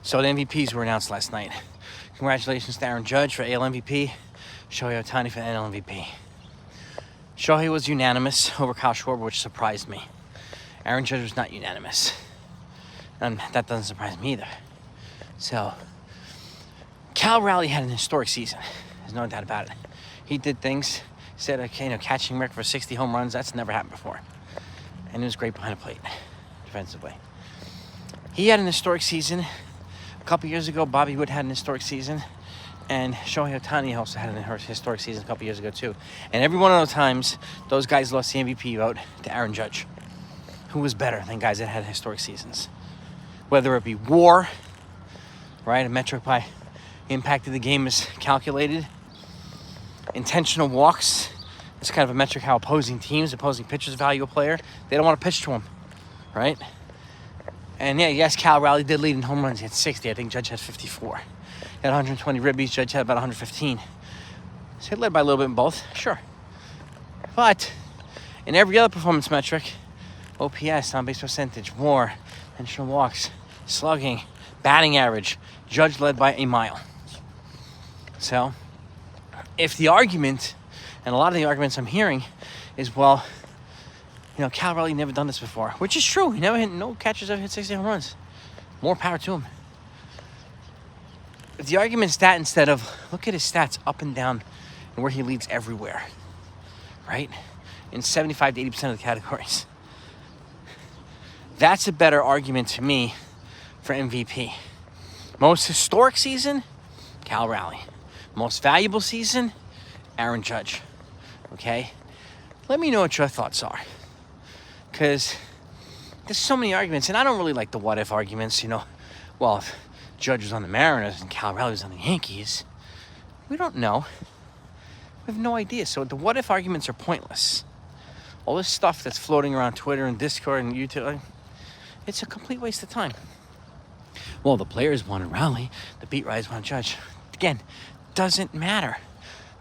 So the MVPs were announced last night. Congratulations to Aaron Judge for AL MVP, Shohei Ohtani for NL MVP. Shohei was unanimous over Kyle Schwarber, which surprised me. Aaron Judge was not unanimous. And that doesn't surprise me either. So, Cal Raleigh had an historic season. There's no doubt about it. He did things, said, okay, catching record for 60 home runs. That's never happened before. And he was great behind the plate, defensively. He had an historic season. A couple years ago, Bobby Wood had an historic season. And Shohei Ohtani also had an historic season a couple years ago, too. And every one of those times, those guys lost the MVP vote to Aaron Judge, who was better than guys that had historic seasons. Whether it be WAR, right, a metric by impact of the game is calculated. Intentional walks, it's kind of a metric how opposing pitchers value a player. They don't want to pitch to him, right? And yes, Cal Raleigh did lead in home runs. He had 60. I think Judge had 54. He had 120 ribbies. Judge had about 115. So he led by a little bit in both, sure. But in every other performance metric, OPS, on-base percentage, WAR, intentional walks, slugging, batting average, Judge led by a mile. So if the argument, and a lot of the arguments I'm hearing, is, well, Cal Raleigh never done this before, which is true. He never hit, no catchers ever hit 60 home runs. More power to him. If the argument's that instead of, look at his stats up and down and where he leads everywhere, right? In 75 to 80% of the categories. That's a better argument to me for MVP. Most historic season, Cal Raleigh. Most valuable season, Aaron Judge. Okay? Let me know what your thoughts are. Because there's so many arguments, and I don't really like the what-if arguments, Well, if Judge was on the Mariners and Cal Raleigh was on the Yankees, we don't know. We have no idea. So the what-if arguments are pointless. All this stuff that's floating around Twitter and Discord and YouTube, it's a complete waste of time. Well, the players wanted Raleigh, the beat writers wanted Judge. Again, doesn't matter.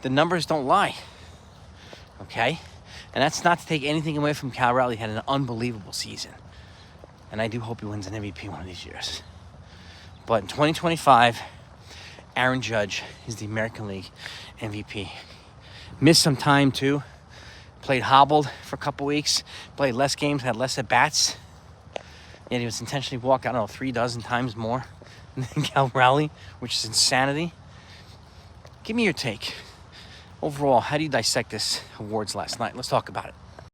The numbers don't lie. Okay? And that's not to take anything away from Cal Raleigh. He had an unbelievable season. And I do hope he wins an MVP one of these years. But in 2025, Aaron Judge is the American League MVP. Missed some time, too. Played hobbled for a couple weeks. Played less games, had less at-bats. Yet he was intentionally walked, 3 dozen times more than Cal Raleigh, which is insanity. Give me your take. Overall, how do you dissect this awards last night? Let's talk about it.